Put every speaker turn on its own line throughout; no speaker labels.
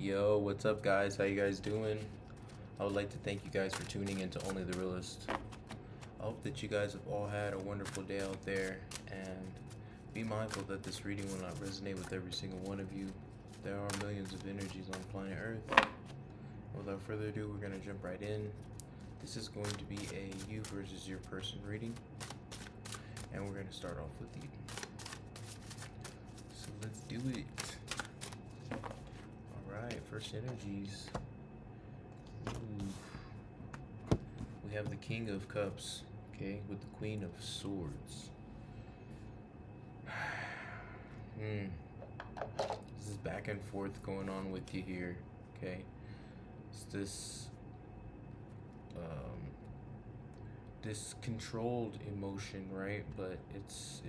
Yo, what's up, guys? How you guys doing? I would like to thank you guys for tuning in to Only the Realist. I hope that you guys have all had a wonderful day out there, and be mindful that this reading will not resonate with every single one of you. There are millions of energies on planet Earth. Without further ado, we're going to jump right in. This is going to be a you versus your person reading, and we're going to start off with you. So let's do it. Alright, first energies. Ooh. We have the King of Cups, okay, with the Queen of Swords. This is back and forth going on with you here, okay? It's this controlled emotion, right? But it's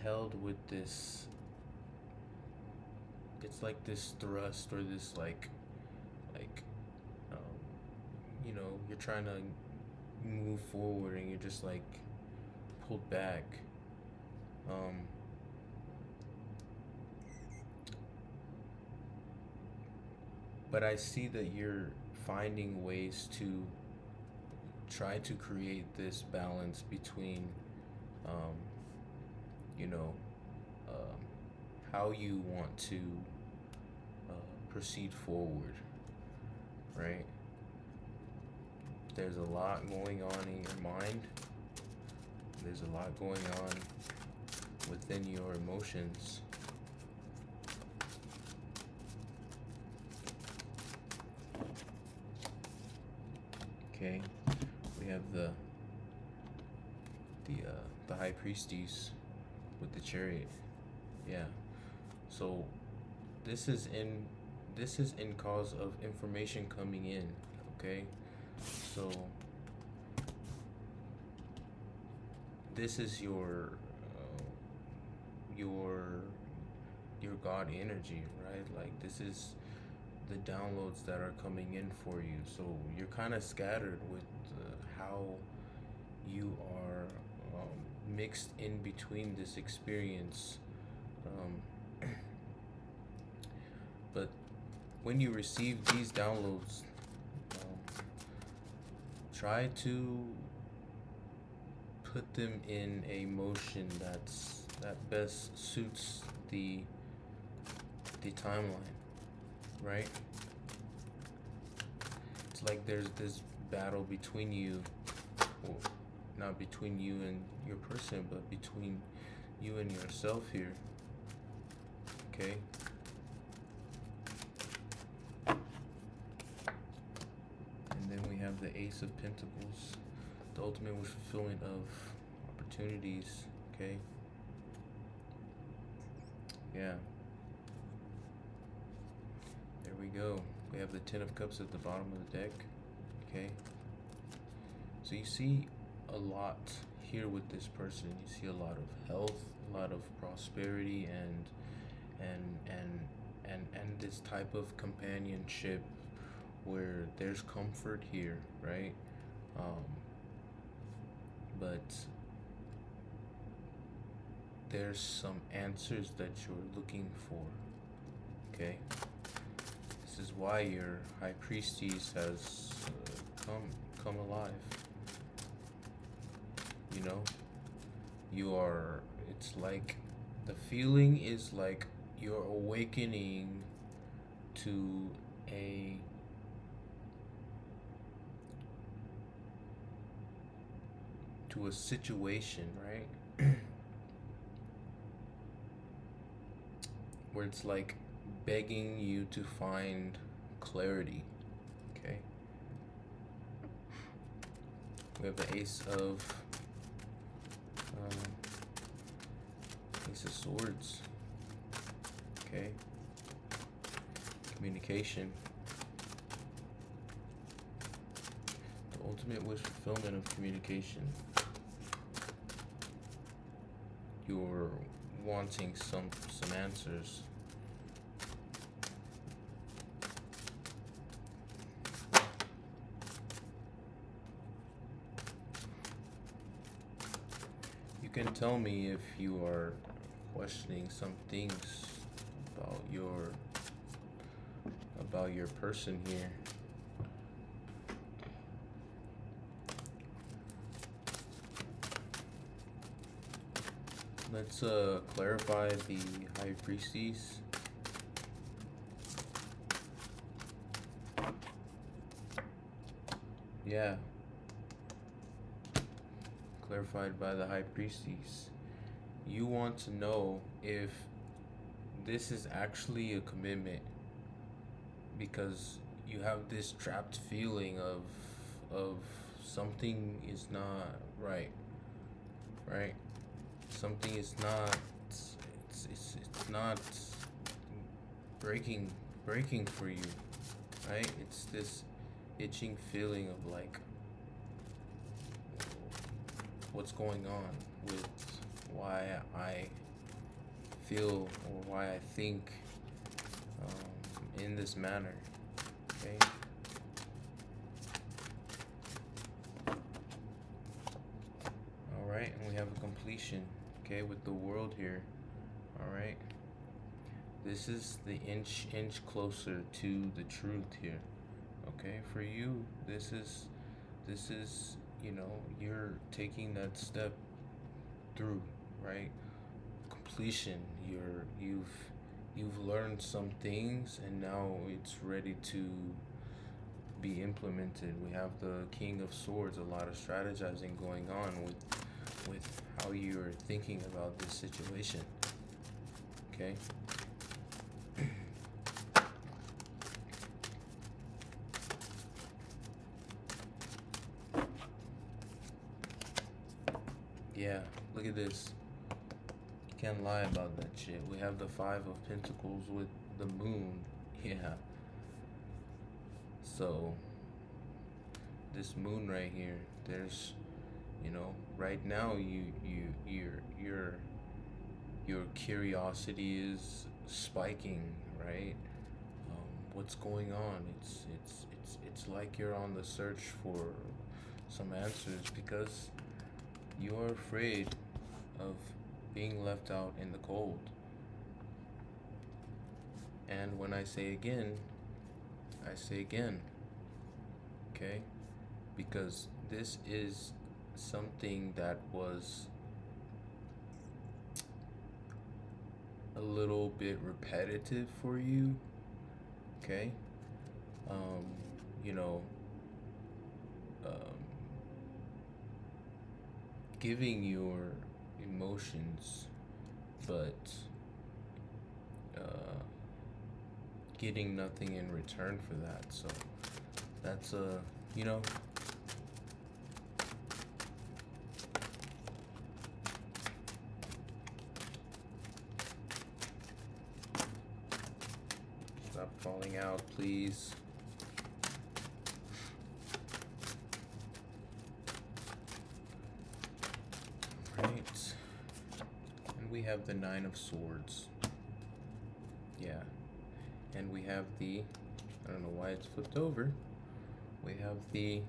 held with this. It's like this thrust or this um, you're trying to move forward and you're just like pulled back. Um, but I see that you're finding ways to try to create this balance between, um, you know, um, how you want to proceed forward, right? There's a lot going on in your mind. There's a lot going on within your emotions. Okay, we have the High Priestess with the Chariot. Yeah. So this is in cause of information coming in. Okay. So this is your God energy, right? Like this is the downloads that are coming in for you. So you're kind of scattered with how you are mixed in between this experience. But when you receive these downloads, try to put them in a motion that best suits the timeline, right? It's like there's this battle between you, well, not between you and your person, but between you and yourself here. Okay? And then we have the Ace of Pentacles, the ultimate wish fulfillment of opportunities. Okay? Yeah. There we go. We have the Ten of Cups at the bottom of the deck. Okay? So you see a lot here with this person. You see a lot of health, a lot of prosperity, and this type of companionship where there's comfort here, right? But there's some answers that you're looking for. Okay? This is why your High Priestess has come alive. You know, it's like the feeling is like you're awakening to a situation, right? Where it's like begging you to find clarity. Okay? We have the Ace of Swords. Okay? Communication. The ultimate wish fulfillment of communication. You're wanting some answers. You can tell me if you are questioning some things about your about your person here. Let's clarify the High Priestess. Yeah. Clarified by the High Priestess. You want to know if this is actually a commitment because you have this trapped feeling of something is not right, right? Something is not it's not breaking breaking for you, right? It's this itching feeling of like what's going on with why I feel or why I think in this manner. Okay. All right, and we have a completion. Okay, with the world here. All right. This is the inch closer to the truth here. Okay, for you, this is you know, you're taking that step through, right? Completion. You've learned some things and now it's ready to be implemented. We have the King of Swords, a lot of strategizing going on with how you're thinking about this situation. Okay? Yeah, look at this. You can't lie about that shit. We have the Five of Pentacles with the moon. Yeah. So this moon right here, there's, you know, right now your curiosity is spiking, right? What's going on? It's like you're on the search for some answers because you are afraid of being left out in the cold. And when I say again, okay? Because this is something that was a little bit repetitive for you, okay? You know, giving your emotions, but getting nothing in return for that. So that's you know, stop falling out, please. Right. And we have the Nine of Swords. Yeah. And we have the, I don't know why it's flipped over. We have the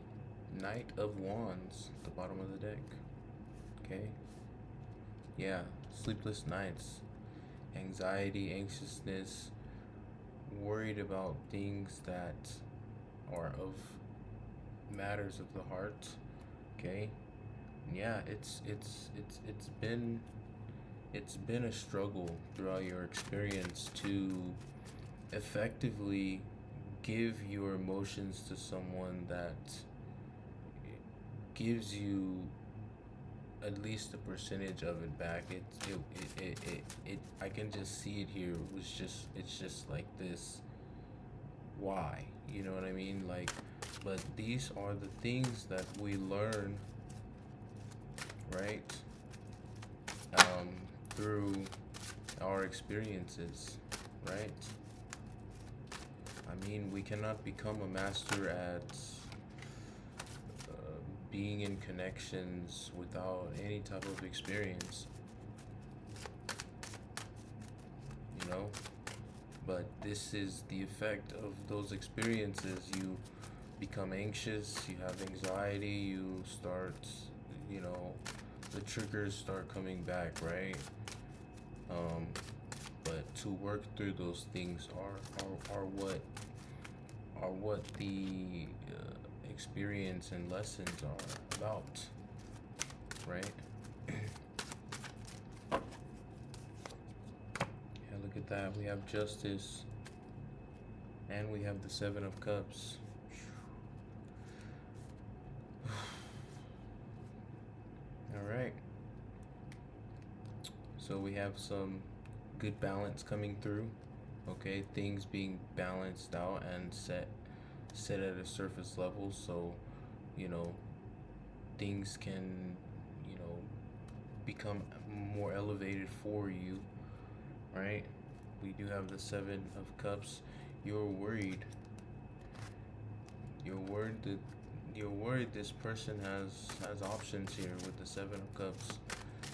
Knight of Wands at the bottom of the deck. Okay. Yeah. Sleepless nights. Anxiety, anxiousness, worried about things that are of matters of the heart. Okay. Yeah, it's been a struggle throughout your experience to effectively give your emotions to someone that gives you at least a percentage of it back. It I can just see it here. It's just like this. Why? You know what I mean? Like, but these are the things that we learn, right? Through our experiences, right? I mean, we cannot become a master at being in connections without any type of experience, you know? But this is the effect of those experiences. You become anxious, you have anxiety, you start, you know, the triggers start coming back, right? But to work through those things are what are what the experience and lessons are about, right? Yeah, look at that. We have justice and we have the Seven of Cups. All right. So we have some good balance coming through. Okay, things being balanced out and set at a surface level, so you know things can you know become more elevated for you, right? We do have the Seven of Cups. You're worried. You're worried that you're worried this person has options here with the Seven of Cups.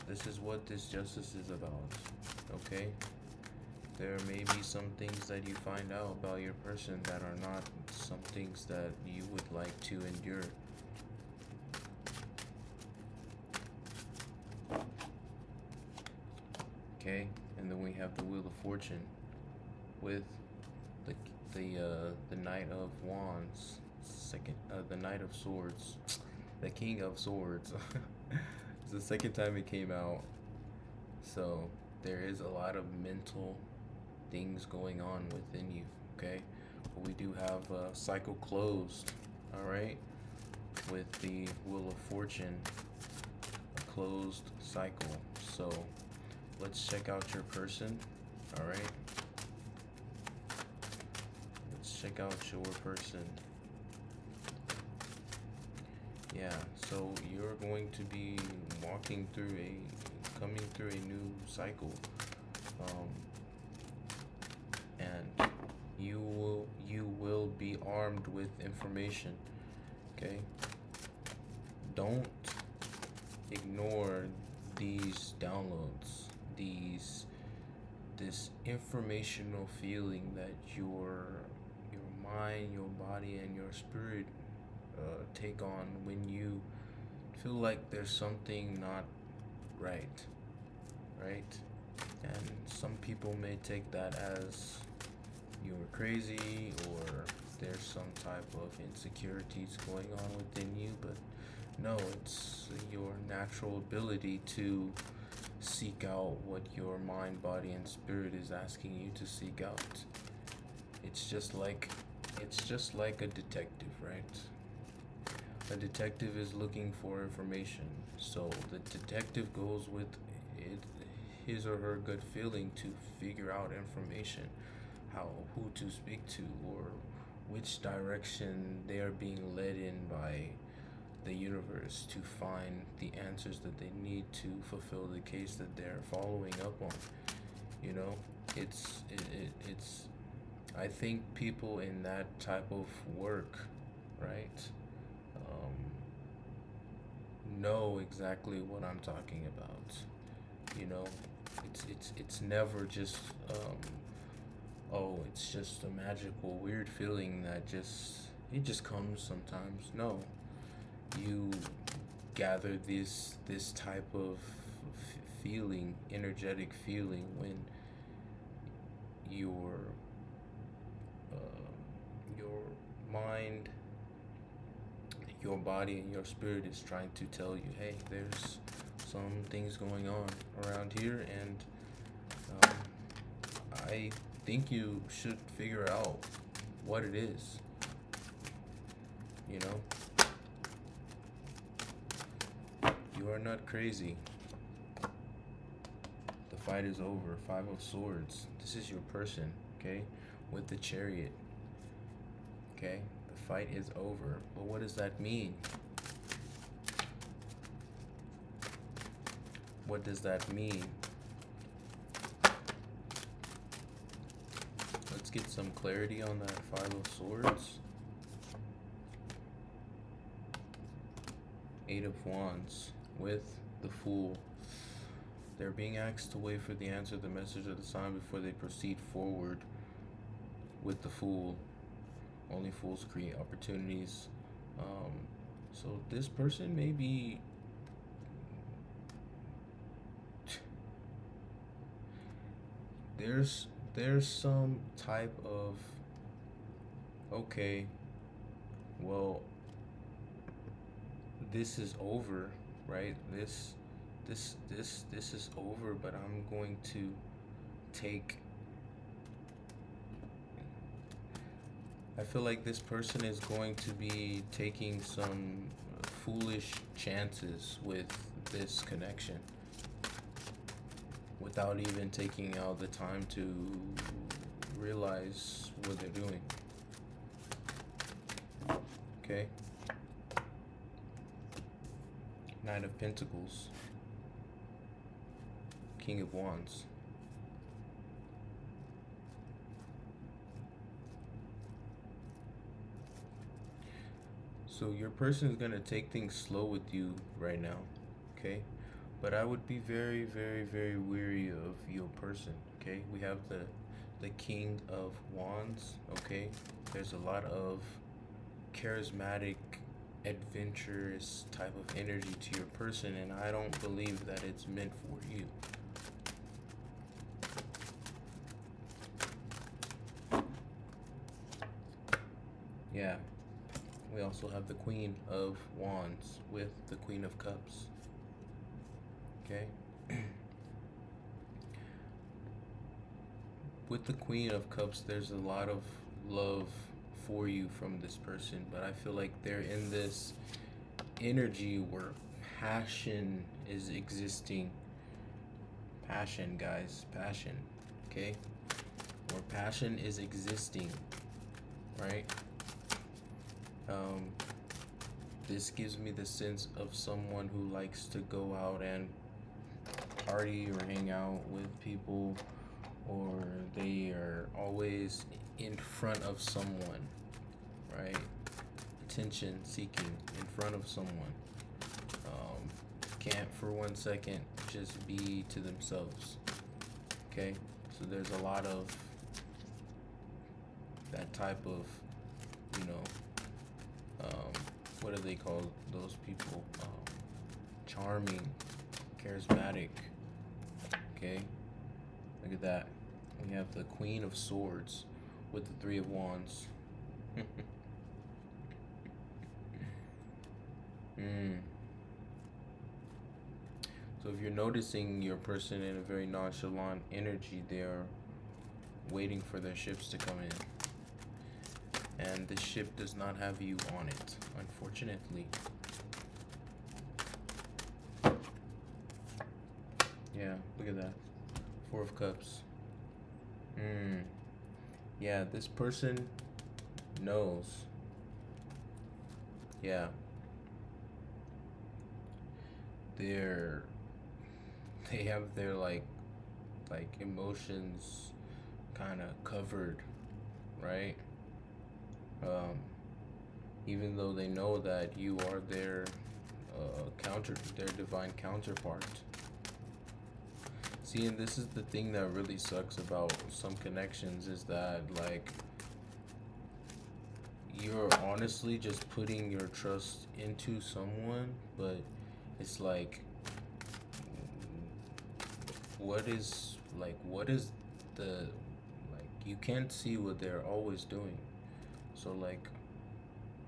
This is what this justice is about. Okay? There may be some things that you find out about your person that are not some things that you would like to endure. Okay? And then we have the Wheel of Fortune with the the Knight of Wands, the Knight of Swords, the King of Swords. It's the second time it came out, so there is a lot of mental things going on within you. Okay, but we do have a cycle closed. All right, with the Wheel of Fortune, a closed cycle. So let's check out your person. All right. Check out your person. Yeah, so you're going to be coming through a new cycle, and you will be armed with information. Okay, don't ignore these downloads, this informational feeling that your mind, your body, and your spirit take on when you feel like there's something not right, right? And some people may take that as you're crazy or there's some type of insecurities going on within you, but no, it's your natural ability to seek out what your mind, body, and spirit is asking you to seek out. It's just like a detective, right? A detective is looking for information, so the detective goes with it, his or her gut feeling to figure out information, who to speak to, or which direction they are being led in by the universe to find the answers that they need to fulfill the case that they're following up on. You know, it's I think people in that type of work, right, um, know exactly what I'm talking about. You know, it's never just oh, it's just a magical weird feeling that just comes sometimes. No, you gather this type of feeling, energetic feeling when your your mind, your body, and your spirit is trying to tell you, hey, there's some things going on around here, and um, I think you should figure out what it is. You know, you are not crazy. The fight is over. Five of Swords. This is your person, okay? With the Chariot. Okay? The fight is over. But what does that mean? What does that mean? Let's get some clarity on that Five of Swords. Eight of Wands with the Fool. They're being asked to wait for the answer, the message, or the sign before they proceed forward with the Fool. Only fools create opportunities. So this person may be there's some type of Okay, well, this is over, right? This is over, but I'm going to take I feel like this person is going to be taking some foolish chances with this connection without even taking out the time to realize what they're doing. Okay? Knight of Pentacles, King of Wands. So your person is going to take things slow with you right now, okay? But I would be very, very, very weary of your person, okay? We have the King of Wands, okay? There's a lot of charismatic, adventurous type of energy to your person, and I don't believe that it's meant for you. Yeah. We also have the Queen of Wands with the Queen of Cups. Okay? With the Queen of Cups, there's a lot of love for you from this person, but I feel like they're in this energy where passion is existing. Passion, guys. Passion. Okay? Where passion is existing. Right? Um, this gives me the sense of someone who likes to go out and party or hang out with people, or they are always in front of someone, right? Attention seeking in front of someone. Can't for 1 second just be to themselves. Okay? So there's a lot of that type of, you know, what do they call those people? Charming, charismatic. Okay, look at that. We have the Queen of Swords with the Three of Wands. So if you're noticing your person in a very nonchalant energy, they're waiting for their ships to come in. And this ship does not have you on it, unfortunately. Yeah, look at that. Four of Cups. Yeah, this person knows. Yeah. They have their like emotions kind of covered, right? Even though they know that you are their their divine counterpart. See, and this is the thing that really sucks about some connections, is that like you're honestly just putting your trust into someone, but it's like what is the, like, you can't see what they're always doing. So like,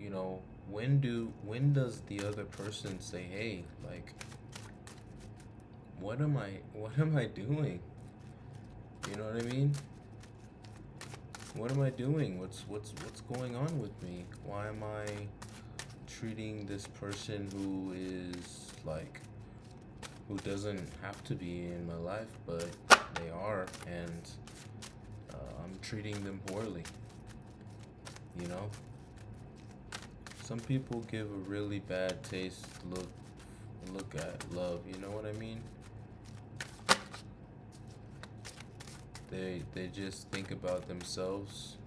you know, when does the other person say, hey, like, what am I doing? You know what I mean? What am I doing? What's going on with me? Why am I treating this person who is like, who doesn't have to be in my life, but they are, and I'm treating them poorly? You know? Some people give a really bad taste look at love, you know what I mean? They just think about themselves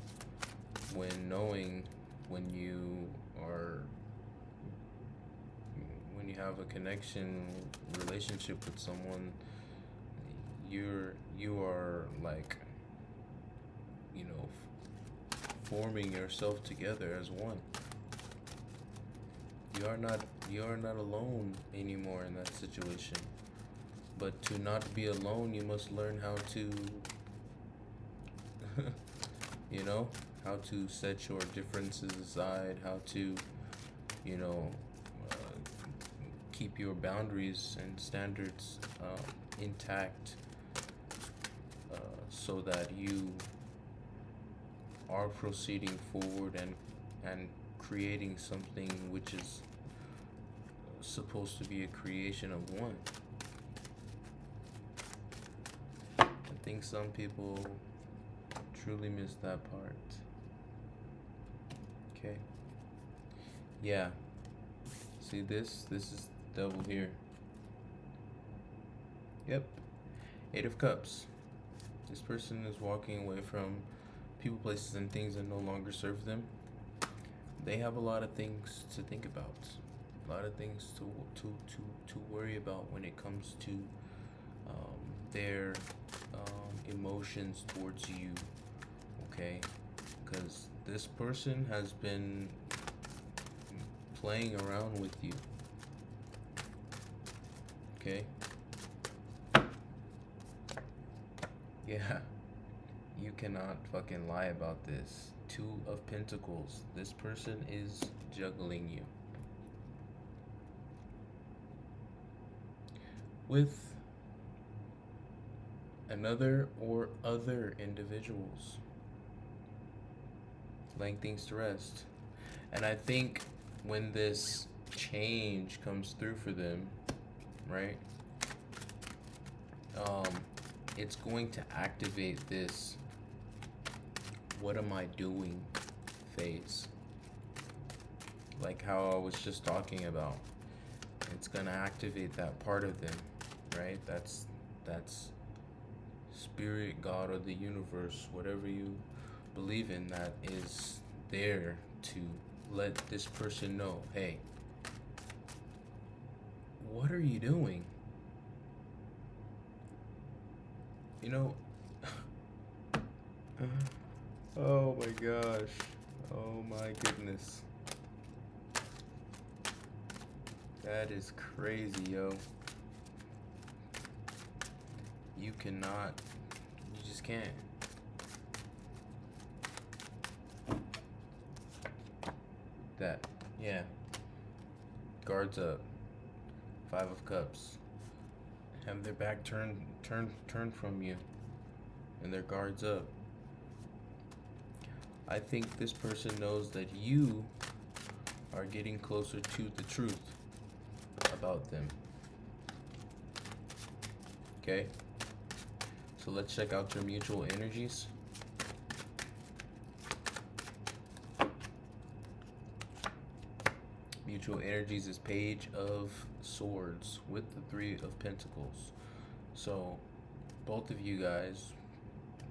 when knowing when you are when you have a connection relationship with someone, you are like, you know, forming yourself together as one. You are not alone anymore in that situation. But to not be alone, you must learn how to you know, how to set your differences aside, how to, you know, uh, keep your boundaries and standards intact, so that you are proceeding forward and creating something which is supposed to be a creation of one. I think some people truly miss that part. Okay. Yeah. See this? This is the devil here. Yep. Eight of Cups. This person is walking away from people, places, and things that no longer serve them. They have a lot of things to think about, a lot of things to worry about when it comes to their emotions towards you. Okay, because this person has been playing around with you. Okay. Yeah. You cannot fucking lie about this. Two of Pentacles. This person is juggling you with another or other individuals, laying things to rest. And I think when this change comes through for them, right? It's going to activate this "what am I doing" phase. Like how I was just talking about. It's gonna activate that part of them, right? That's spirit, God, or the universe, whatever you believe in, that is there to let this person know, hey, what are you doing? You know, oh my gosh. Oh my goodness. That is crazy, yo. You cannot, you just can't. That, yeah. Guards up. Five of Cups. Have their back turned from you, and their guards up. I think this person knows that you are getting closer to the truth about them. Okay? So let's check out your mutual energies. Mutual energies is Page of Swords with the Three of Pentacles. So both of you guys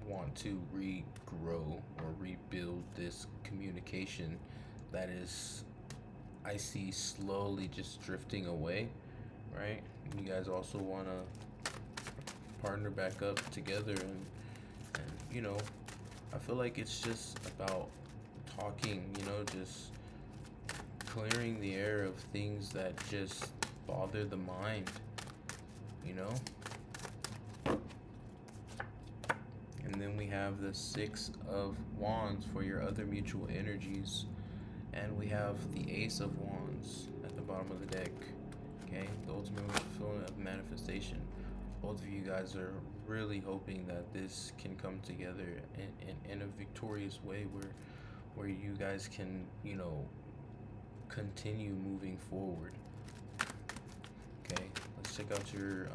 want to regrow or rebuild this communication that is, I see, slowly just drifting away, right? You guys also want to partner back up together, and you know, I feel like it's just about talking, you know, just clearing the air of things that just bother the mind, you know? And then we have the Six of Wands for your other mutual energies. And we have the Ace of Wands at the bottom of the deck. Okay, the ultimate fulfillment of manifestation. Both of you guys are really hoping that this can come together in a victorious way, where you guys can, you know, continue moving forward. Okay, let's check out your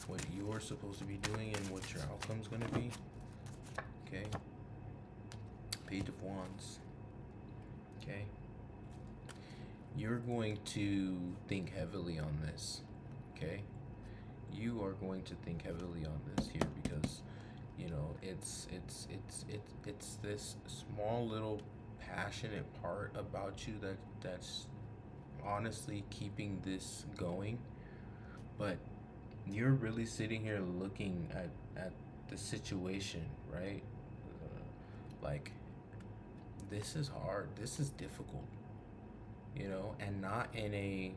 what you're supposed to be doing and what your outcome's gonna be. Okay, Page of Wands. Okay, you're going to think heavily on this. Okay, you are going to think heavily on this here, because you know it's this small little passionate part about you that's honestly keeping this going. But you're really sitting here looking at the situation, right? Like, this is hard, this is difficult, you know, and not in a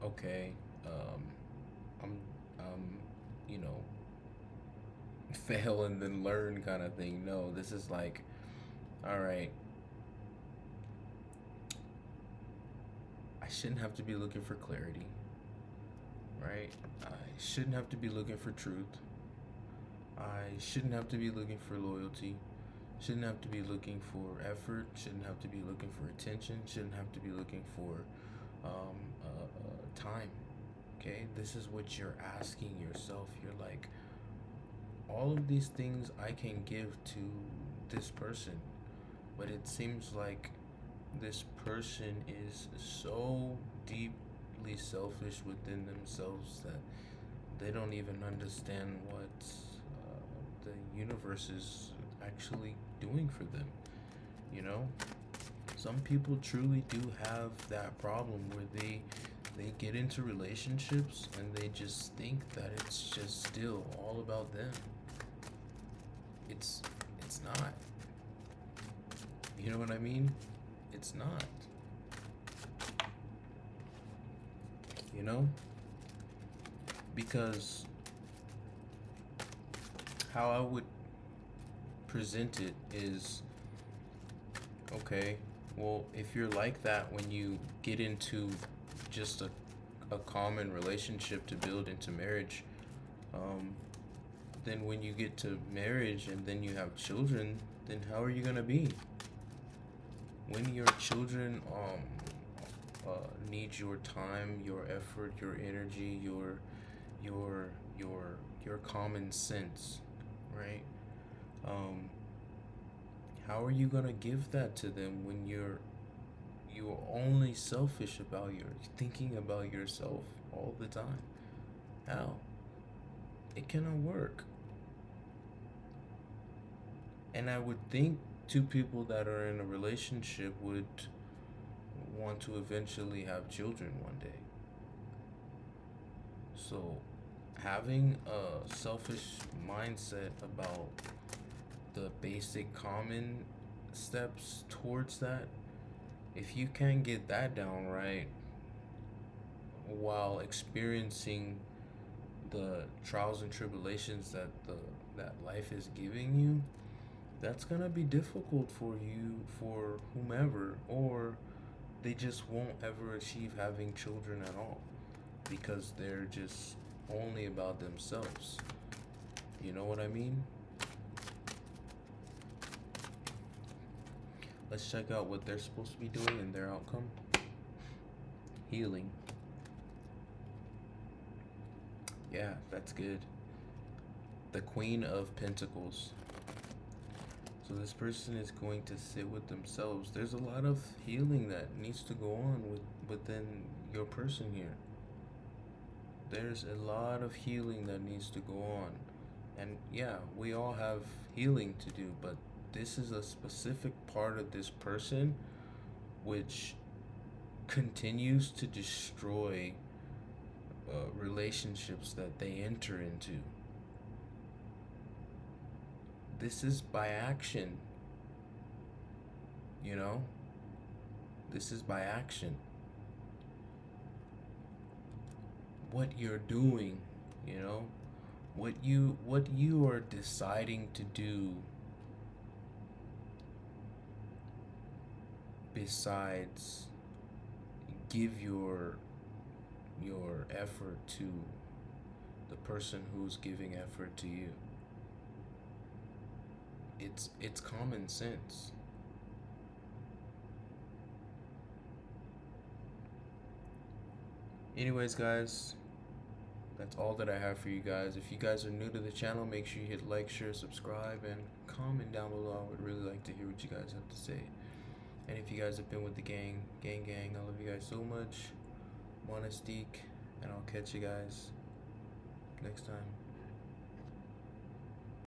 okay, I'm you know, fail and then learn kind of thing. No, this is like, all right, I shouldn't have to be looking for clarity, right? I shouldn't have to be looking for truth. I shouldn't have to be looking for loyalty. Shouldn't have to be looking for effort. Shouldn't have to be looking for attention. Shouldn't have to be looking for time. Okay, this is what you're asking yourself. You're like, all of these things I can give to this person, but it seems like this person is so deeply selfish within themselves that they don't even understand what the universe is actually doing for them. You know, some people truly do have that problem where they get into relationships and they just think that it's just still all about them. It's it's not. You know what I mean? It's not. You know? Because how I would present it is, okay, well, if you're like that when you get into just a common relationship to build into marriage, then when you get to marriage and then you have children, then how are you gonna be? When your children need your time, your effort, your energy, your your common sense, right? Um, how are you gonna give that to them when you're only selfish about your thinking about yourself all the time? How? It cannot work. And I would think two people that are in a relationship would want to eventually have children one day. So, having a selfish mindset about the basic common steps towards that, if you can get that down right while experiencing the trials and tribulations that life is giving you, that's gonna be difficult for you, for whomever, or they just won't ever achieve having children at all because they're just only about themselves. You know what I mean? Let's check out what they're supposed to be doing and their outcome. Healing. Yeah, that's good. The Queen of Pentacles. So this person is going to sit with themselves. There's a lot of healing that needs to go on within your person here. There's a lot of healing that needs to go on. And yeah, we all have healing to do, but this is a specific part of this person which continues to destroy relationships that they enter into. This is by action, you know? This is by action. What you're doing, you know? What you are deciding to do besides give your effort to the person who's giving effort to you. It's common sense. Anyways, guys, that's all that I have for you guys. If you guys are new to the channel, make sure you hit like, share, subscribe, and comment down below. I would really like to hear what you guys have to say. And if you guys have been with the gang, I love you guys so much. Monasteek, and I'll catch you guys next time.